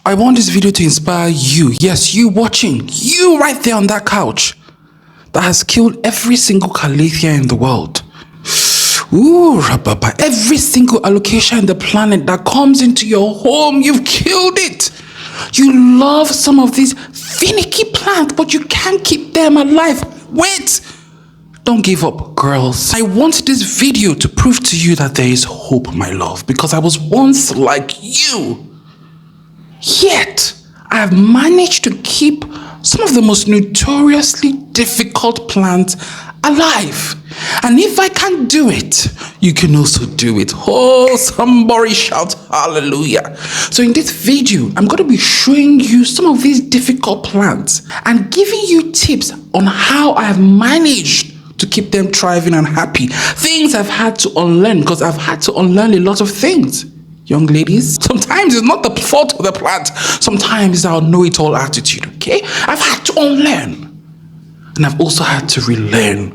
I want this video to inspire you. Yes, you watching. You right there on that couch that has killed every single calathea in the world. Ooh, rababa. Every single Alocasia in the planet that comes into your home, you've killed it. You love some of these finicky plants, but you can't keep them alive. Wait. Don't give up, girls. I want this video to prove to you that there is hope, my love, because I was once like you. Yet, I have managed to keep some of the most notoriously difficult plants alive. And if I can do it, you can also do it. Oh, somebody shout hallelujah. So in this video, I'm going to be showing you some of these difficult plants and giving you tips on how I have managed to keep them thriving and happy. Things I've had to unlearn, because I've had to unlearn a lot of things. Young ladies, sometimes it's not the fault of the plant. Sometimes it's our know-it-all attitude, okay? I've had to unlearn. And I've also had to relearn.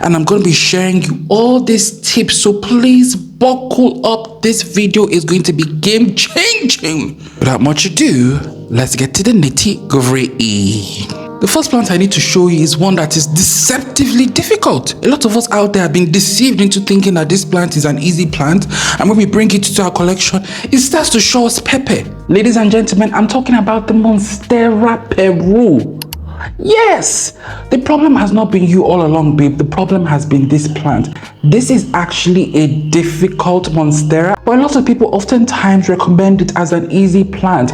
And I'm going to be sharing you all these tips. So please buckle up. This video is going to be game-changing. Without much ado, let's get to the nitty-gritty. The first plant I need to show you is one that is deceptively difficult. A lot of us out there have been deceived into thinking that this plant is an easy plant, and when we bring it to our collection, it starts to show us pepper. Ladies and gentlemen, I'm talking about the Monstera peru. Yes, the problem has not been you all along, babe. The problem has been this plant. This is actually a difficult Monstera, but a lot of people oftentimes recommend it as an easy plant.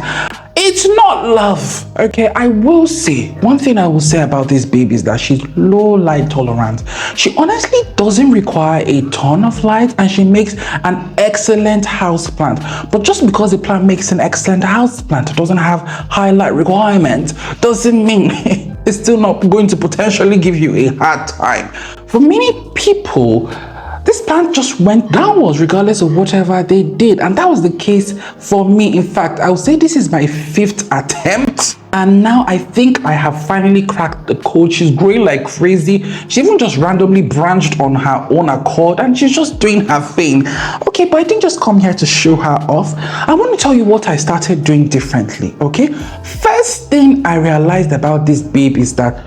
It's not, love. Okay, I will say one thing I will say about this baby is that she's low light tolerant. She honestly doesn't require a ton of light, and she makes an excellent house plant. But just because the plant makes an excellent house plant, doesn't have high light requirements, doesn't mean it's still not going to potentially give you a hard time. For many people, this plant just went downwards regardless of whatever they did, and that was the case for me. In fact, I would say this is my 5th attempt, and now I think I have finally cracked the code. She's growing like crazy. She even just randomly branched on her own accord, and she's just doing her thing. Okay, but I didn't just come here to show her off. I want to tell you what I started doing differently, okay? First thing I realized about this babe is that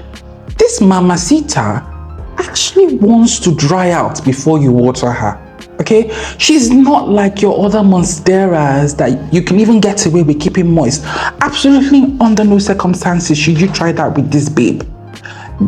this mamacita actually wants to dry out before you water her. Okay, she's not like your other monsteras that you can even get away with keeping moist. Absolutely under no circumstances should you try that with this babe.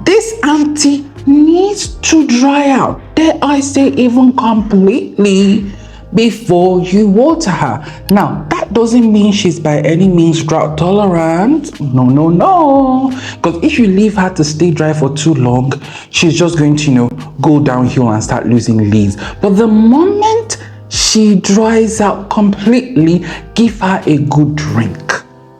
This auntie needs to dry out, dare I say even completely, before you water her. Now, that doesn't mean she's by any means drought tolerant. No. Because if you leave her to stay dry for too long, she's just going to, go downhill and start losing leaves. But the moment she dries out completely, give her a good drink.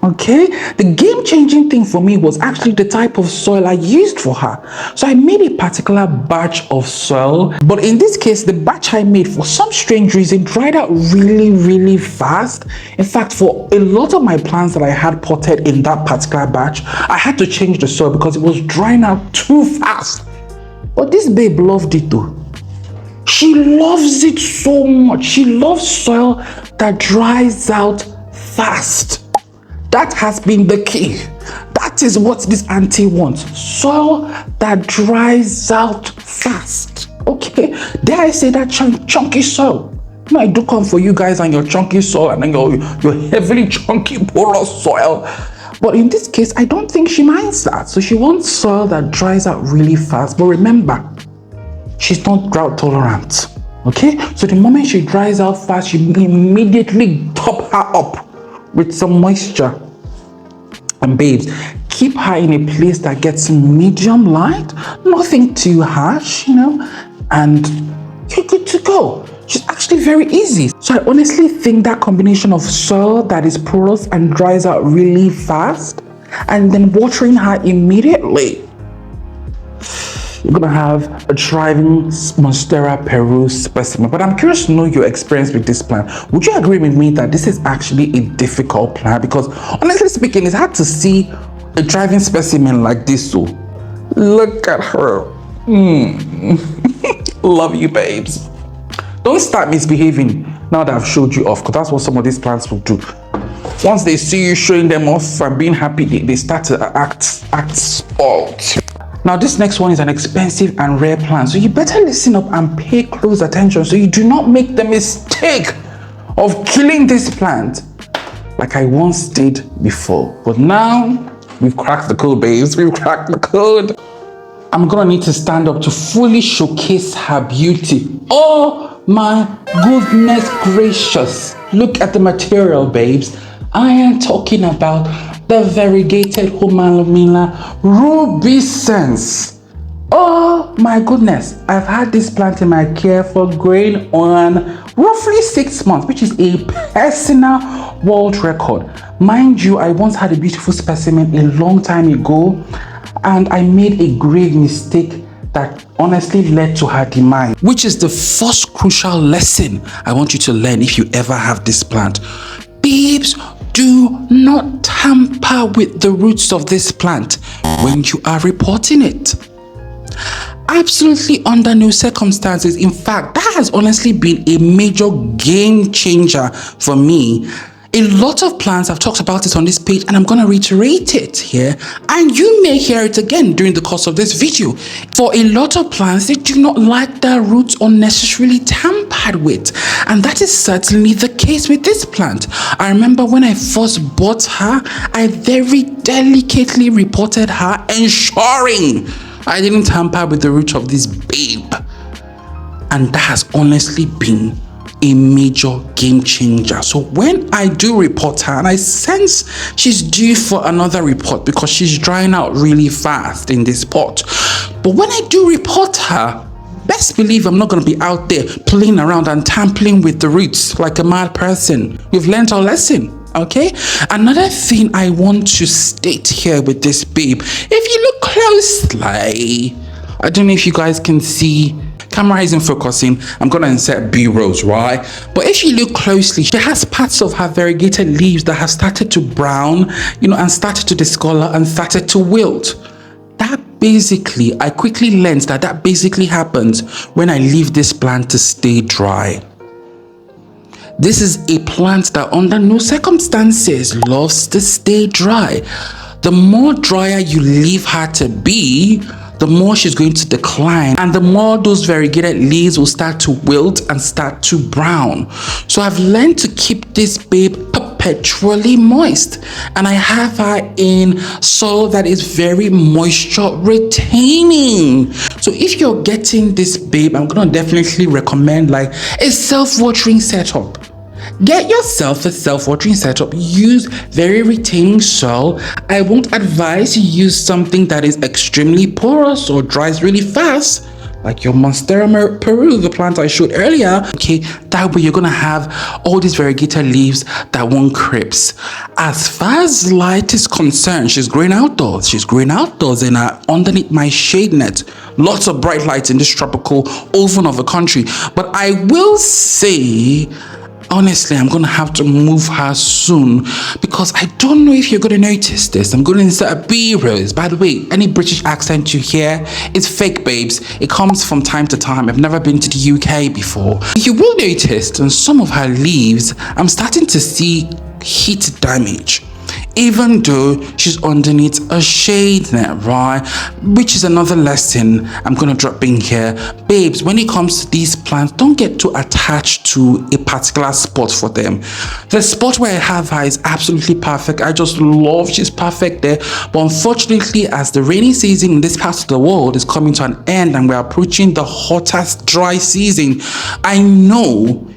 Okay, the game-changing thing for me was actually the type of soil I used for her. So I made a particular batch of soil, but in this case, the batch I made, for some strange reason, dried out really fast. In fact, for a lot of my plants that I had potted in that particular batch, I had to change the soil because it was drying out too fast. But this babe loved it though. She loves it so much. She loves soil that dries out fast. That has been the key. That is what this auntie wants. Soil that dries out fast. Okay, dare I say that chunky soil? I do come for you guys and your chunky soil and then your heavily chunky porous soil. But in this case, I don't think she minds that. So she wants soil that dries out really fast. But remember, she's not drought tolerant. Okay, so the moment she dries out fast, you immediately top her up with some moisture. And babes, keep her in a place that gets medium light, nothing too harsh, and you're good to go. She's actually very easy. So I honestly think that combination of soil that is porous and dries out really fast, and then watering her immediately, you're gonna have a thriving Monstera peru specimen. But I'm curious to know your experience with this plant. Would you agree with me that this is actually a difficult plant? Because honestly speaking, it's hard to see a thriving specimen like this. So look at her. Love you, babes. Don't start misbehaving now that I've showed you off, because that's what some of these plants will do. Once they see you showing them off and being happy, they start to act spoiled. Now this next one is an expensive and rare plant, so you better listen up and pay close attention so you do not make the mistake of killing this plant like I once did before. But now we've cracked the code, babes. We've cracked the code. I'm gonna need to stand up to fully showcase her beauty. Oh my goodness gracious. Look at the material, babes. I am talking about the variegated Humalomila rubescens. Oh my goodness. I've had this plant in my care for going on roughly 6 months, which is a personal world record. Mind you, I once had a beautiful specimen a long time ago, and I made a grave mistake that honestly led to her demise, which is the first crucial lesson I want you to learn if you ever have this plant. Babes, do not tamper with the roots of this plant when you are reporting it. Absolutely under no circumstances. In fact, that has honestly been a major game changer for me. A lot of plants, I've talked about it on this page, and I'm going to reiterate it here, and you may hear it again during the course of this video. For a lot of plants, they do not like their roots unnecessarily tampered with, and that is certainly the case with this plant. I remember when I first bought her, I very delicately reported her, ensuring I didn't tamper with the root of this babe, and that has honestly been a major game changer. So when I do report her, and I sense she's due for another report because she's drying out really fast in this pot, but when I do report her, best believe I'm not going to be out there playing around and tampering with the roots like a mad person. We've learned our lesson. Okay, another thing I want to state here with this babe, if you look closely, I don't know if you guys can see, camera isn't focusing, I'm gonna insert B-rolls, right? But if you look closely, she has parts of her variegated leaves that have started to brown, and started to discolor and started to wilt. That basically, I quickly learned that basically happens when I leave this plant to stay dry. This is a plant that under no circumstances loves to stay dry. The more drier you leave her to be, the more she's going to decline, and the more those variegated leaves will start to wilt and start to brown. So I've learned to keep this babe perpetually moist, and I have her in soil that is very moisture retaining. So if you're getting this babe, I'm gonna definitely recommend like a self-watering setup. Get yourself a self-watering setup. Use very retaining soil. I won't advise you use something that is extremely porous or dries really fast, like your Monstera peru, the plant I showed earlier. Okay, that way you're gonna have all these variegated leaves that won't crisp. As far as light is concerned, she's growing outdoors. She's growing outdoors and underneath my shade net. Lots of bright lights in this tropical oven of a country. But I will say, honestly, I'm going to have to move her soon because I don't know if you're going to notice this. I'm going to insert a B-rose. By the way, any British accent you hear, it's fake, babes. It comes from time to time. I've never been to the UK before. You will notice on some of her leaves, I'm starting to see heat damage, even though she's underneath a shade net, right? Which is another lesson I'm gonna drop in here. Babes, when it comes to these plants, don't get too attached to a particular spot for them. The spot where I have her is absolutely perfect. I just love she's perfect there. But unfortunately, as the rainy season in this part of the world is coming to an end and we're approaching the hottest dry season, I know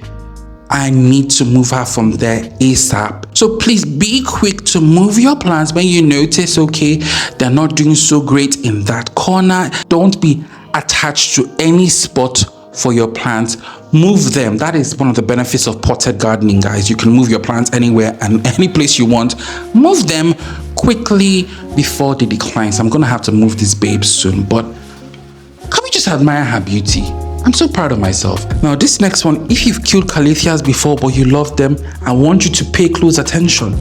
I need to move her from there ASAP. So please be quick to move your plants when you notice, okay, they're not doing so great in that corner. Don't be attached to any spot for your plants. Move them. That is one of the benefits of potted gardening, guys. You can move your plants anywhere and any place you want. Move them quickly before they decline. So I'm going to have to move this babe soon, but can we just admire her beauty? I'm so proud of myself. Now this next one, if you've killed calatheas before but you love them, I want you to pay close attention.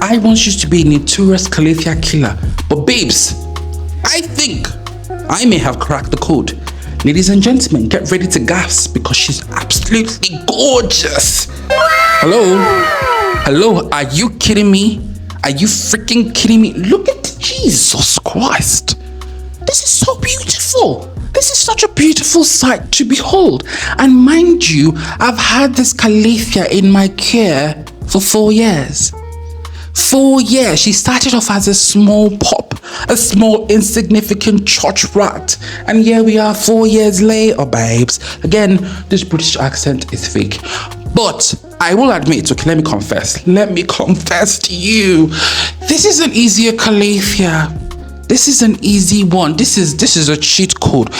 I want you to be a notorious calathea killer. But babes, I think I may have cracked the code. Ladies and gentlemen, get ready to gasp because she's absolutely gorgeous. Hello? Hello, are you kidding me? Are you freaking kidding me? Look at Jesus Christ. This is so beautiful. This is such a beautiful sight to behold. And mind you, I've had this calathea in my care for 4 years. 4 years. She started off as a small pop, a small insignificant church rat. And here we are 4 years later, babes. Again, this British accent is fake. But I will admit, okay, let me confess to you. This is an easier calathea. This is an easy one. This is a cheat code,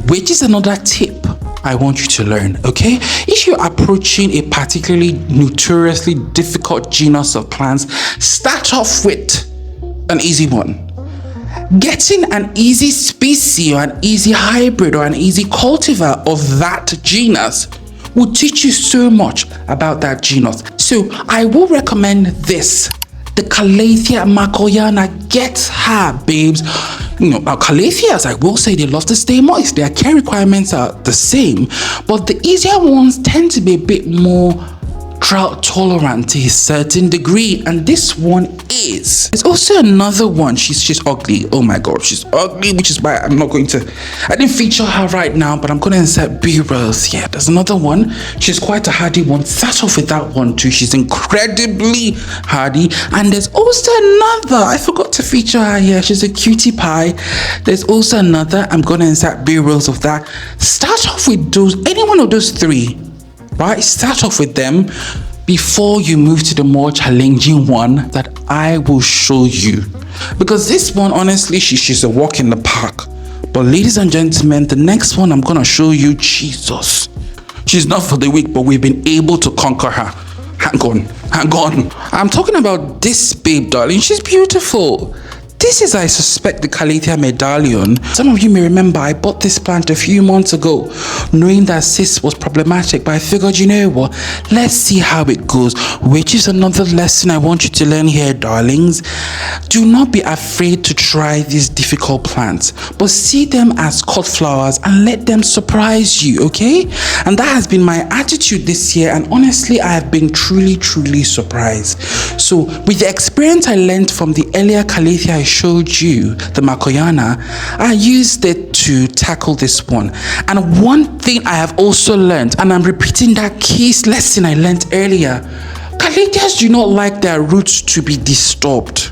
which is another tip I want you to learn, okay? If you're approaching a particularly notoriously difficult genus of plants, start off with an easy one. Getting an easy species or an easy hybrid or an easy cultivar of that genus will teach you so much about that genus. So I will recommend this. The Calathea makoyana. Get her, babes. You know, calatheas, I will say, they love to stay moist. Their care requirements are the same, but the easier ones tend to be a bit more drought tolerant to a certain degree, and this one is. There's also another one. She's ugly. Oh my god, she's ugly, which is why I didn't feature her right now, but I'm gonna insert B-rolls. Yeah, there's another one. She's quite a hardy one. Start off with that one too. She's incredibly hardy. And there's also another. I forgot to feature her here. She's a cutie pie. There's also another. I'm gonna insert B-rolls of that. Start off with any one of those three. Right, start off with them before you move to the more challenging one that I will show you. Because this one, honestly, she's a walk in the park. But ladies and gentlemen, the next one I'm gonna show you, Jesus. She's not for the weak, but we've been able to conquer her. Hang on. I'm talking about this babe, darling. She's beautiful. This is, I suspect, the Calathea medallion. Some of you may remember I bought this plant a few months ago, knowing that cyst was problematic, but I figured, you know what, let's see how it goes, which is another lesson I want you to learn here, darlings. Do not be afraid to try these difficult plants, but see them as cut flowers and let them surprise you, okay? And that has been my attitude this year, and honestly, I have been truly surprised. So, with the experience I learned from the earlier Calathea I showed you, the makoyana, I used it to tackle this one. And one thing I have also learned, and I'm repeating that key lesson I learned earlier, calatheas do not like their roots to be disturbed.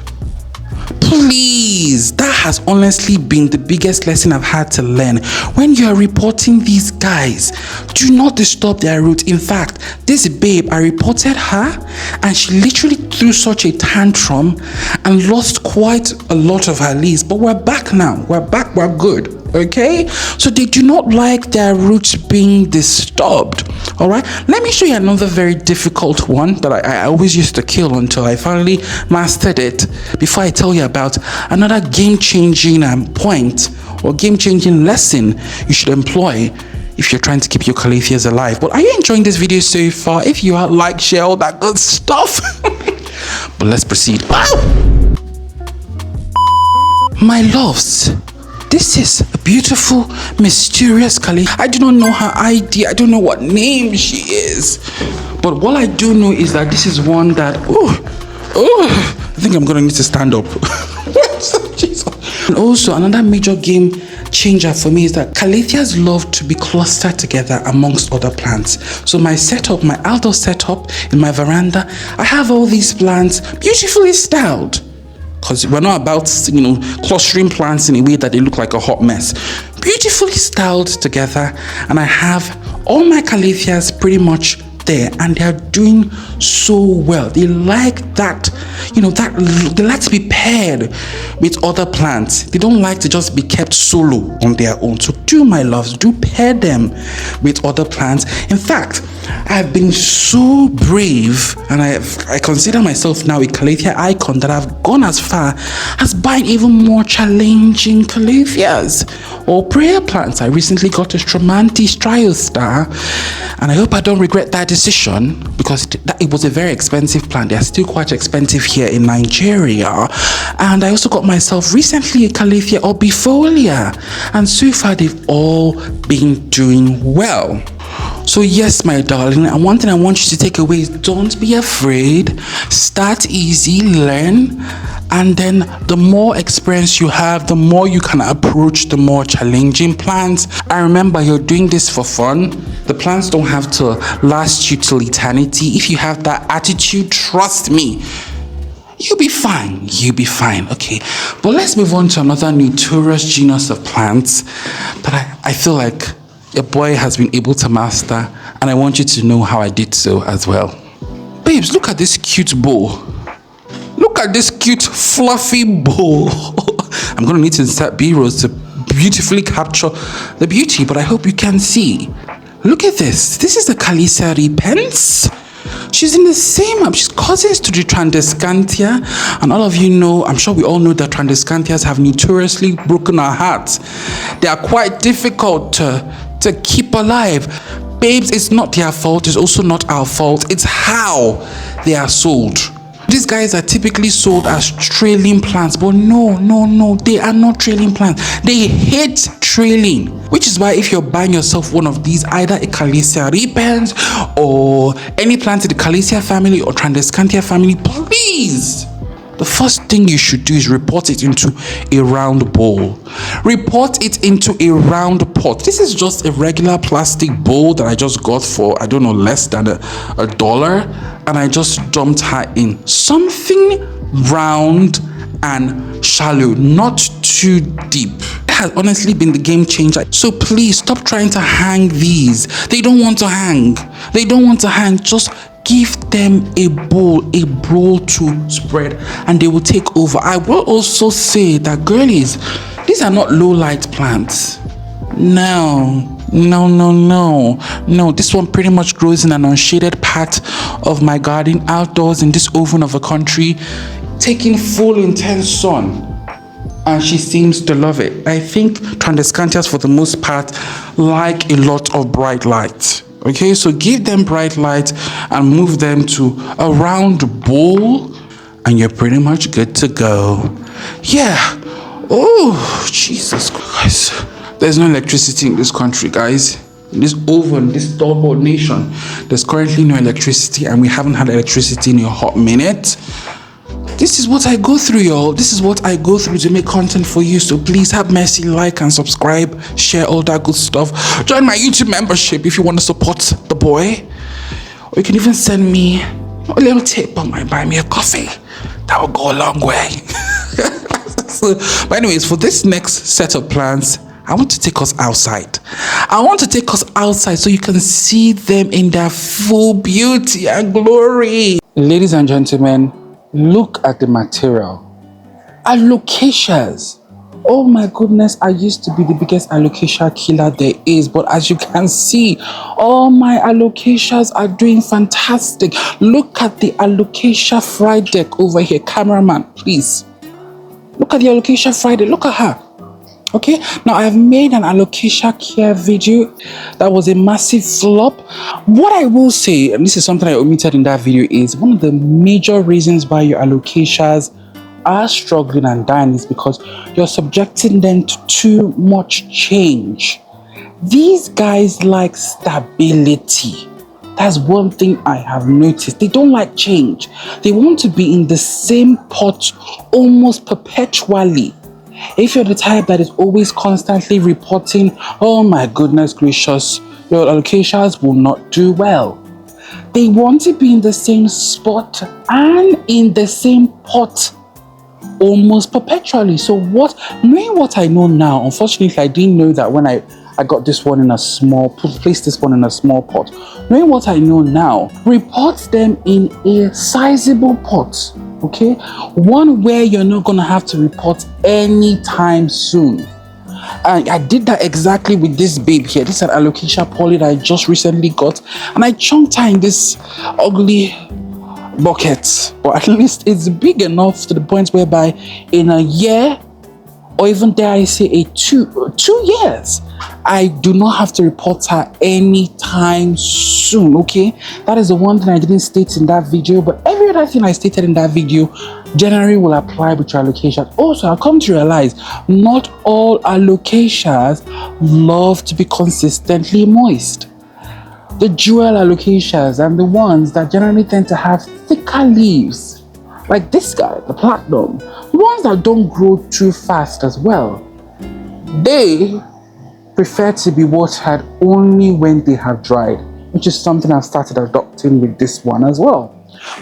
Please, that has honestly been the biggest lesson I've had to learn. When you are reporting these guys, do not disturb their roots. In fact, this babe, I reported her and she literally threw such a tantrum and lost quite a lot of her leaves. But we're back now. We're back. We're good. Okay, so they do not like their roots being disturbed. All right, let me show you another very difficult one that I always used to kill until I finally mastered it. Before I tell you about another game-changing point or game-changing lesson you should employ if you're trying to keep your calatheas alive. But are you enjoying this video so far? If you are, like, share, all that good stuff. But let's proceed. My loves, this is a beautiful, mysterious calathea. I do not know her ID. I don't know what name she is. But what I do know is that this is one that, I think I'm going to need to stand up. And also, another major game changer for me is that calatheas love to be clustered together amongst other plants. So my setup, my outdoor setup in my veranda, I have all these plants beautifully styled. Because we're not about, clustering plants in a way that they look like a hot mess. Beautifully styled together, and I have all my calatheas pretty much there, and they are doing so well. They like that, they like to be paired with other plants. They don't like to just be kept solo on their own. So do, my loves, do pair them with other plants. In fact, I've been so brave, and I consider myself now a calathea icon, that I've gone as far as buying even more challenging calatheas or prayer plants. I recently got a Stromantis Triostar, and I hope I don't regret that decision, because it was a very expensive plant. They're still quite expensive here in Nigeria. And I also got myself recently a calathea orbifolia, and so far they've all been doing well. So yes, my darling, and one thing I want you to take away is don't be afraid. Start easy, learn, and then the more experience you have, the more you can approach the more challenging plants. And remember, you're doing this for fun. The plants don't have to last you till eternity. If you have that attitude, trust me, you'll be fine. You'll be fine. Okay, but let's move on to another notorious genus of plants that I feel like your boy has been able to master, and I want you to know how I did so as well. Babes, look at this cute bowl. Look at this cute fluffy bowl. I'm gonna need to insert B-rolls to beautifully capture the beauty, but I hope you can see. Look at this. This is the Calatheas repens. She's in the same, she's cousins to the Tradescantia, and all of you know, I'm sure we all know that Tradescantias have notoriously broken our hearts. They are quite difficult to keep alive. Babes, it's not their fault, it's also not our fault, it's how they are sold. These guys are typically sold as trailing plants, but no, they are not trailing plants. They hate trailing, which is why if you're buying yourself one of these, either a Calatheas repens or any plant in the Calatheas family or Tradescantia family, please, the first thing you should do is report it into a round bowl. Report it into a round pot. This is just a regular plastic bowl that I just got for, I don't know, less than $1. And I just dumped her in something round and shallow, not too deep. It has honestly been the game changer. So please stop trying to hang these. They don't want to hang. They don't want to hang. Just give them a bowl to spread, and they will take over. I will also say that, girlies, these are not low light plants. No, this one pretty much grows in an unshaded part of my garden, outdoors in this oven of a country, taking full intense sun, and she seems to love it. I think Tradescantias for the most part like a lot of bright light. Okay, so give them bright light and move them to a round bowl, and you're pretty much good to go. Yeah. Oh, Jesus Christ. There's no electricity in this country, guys. In this oven, this third nation, there's currently no electricity, and we haven't had electricity in a hot minute. This is what I go through, y'all. This is what I go through to make content for you. So please have mercy, like and subscribe, share all that good stuff. Join my YouTube membership if you want to support the boy. Or you can even send me a little tip on my buy me a coffee. That will go a long way. But anyways, for this next set of plants, I want to take us outside. I want to take us outside so you can see them in their full beauty and glory. Ladies and gentlemen, look at the material. Alocasias. Oh my goodness, I used to be the biggest alocasia killer there is, but as you can see, all my alocasias are doing fantastic. Look at the alocasia fry deck over here. Cameraman, please. Look at the alocasia fry deck. Look at her. Okay, now I've made an alocasia care video that was a massive flop. What I will say, and this is something I omitted in that video, is one of the major reasons why your alocasias are struggling and dying is because you're subjecting them to too much change. These guys like stability. That's one thing I have noticed. They don't like change. They want to be in the same pot almost perpetually. If you're the type that is always constantly reporting, oh my goodness gracious, your alocasias will not do well. They want to be in the same spot and in the same pot almost perpetually. So knowing what I know now, unfortunately I didn't know that when I got this one in a small, placed this one in a small pot. Knowing what I know now, report them in a sizable pot. Okay, one where you're not gonna have to report anytime soon. And I did that exactly with this babe here. This is an alocasia poly that I just recently got, and I chunked her in this ugly bucket. But at least it's big enough to the point whereby in a year, or even dare I say two years, I do not have to report her anytime soon. Okay, that is the one thing I didn't state in that video, but every other thing I stated in that video generally will apply with your alocasias. Also, I've come to realize not all alocasias love to be consistently moist. the jewel alocasias and the ones that generally tend to have thicker leaves, like this guy, the platinum, the ones that don't grow too fast as well, they prefer to be watered only when they have dried, which is something I've started adopting with this one as well.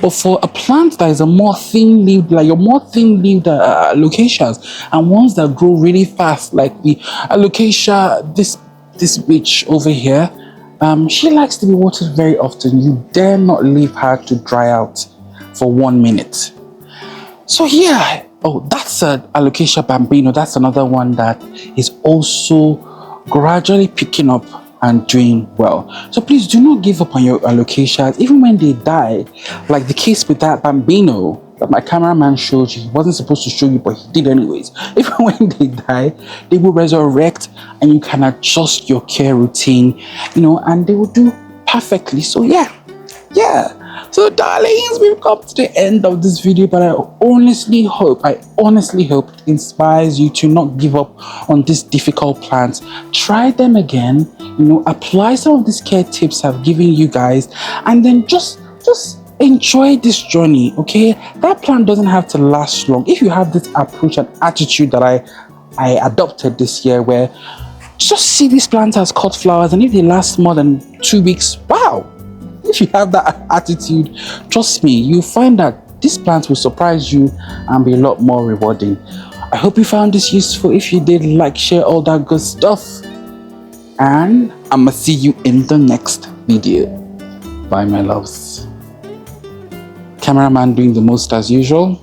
But for a plant that is a more thin-leaved, like your more thin-leaved alocasias, and ones that grow really fast, like the alocasia, this witch over here, she likes to be watered very often. You dare not leave her to dry out for 1 minute. So yeah, oh, that's an Alocasia bambino. That's another one that is also gradually picking up and doing well. So please do not give up on your alocasias, even when they die, like the case with that bambino that my cameraman showed you. He wasn't supposed to show you, but he did anyways. Even when they die, they will resurrect, and you can adjust your care routine, and they will do perfectly. So yeah. So darlings, we've come to the end of this video, but I honestly hope it inspires you to not give up on these difficult plants. Try them again, apply some of these care tips I've given you guys, and then just enjoy this journey, okay? That plant doesn't have to last long. If you have this approach and attitude that I adopted this year, where just see these plants as cut flowers, and if they last more than 2 weeks, wow. If you have that attitude, trust me, you'll find that these plants will surprise you and be a lot more rewarding. I hope you found this useful. If you did, like, share, all that good stuff. And I'ma see you in the next video. Bye, my loves. Cameraman doing the most as usual.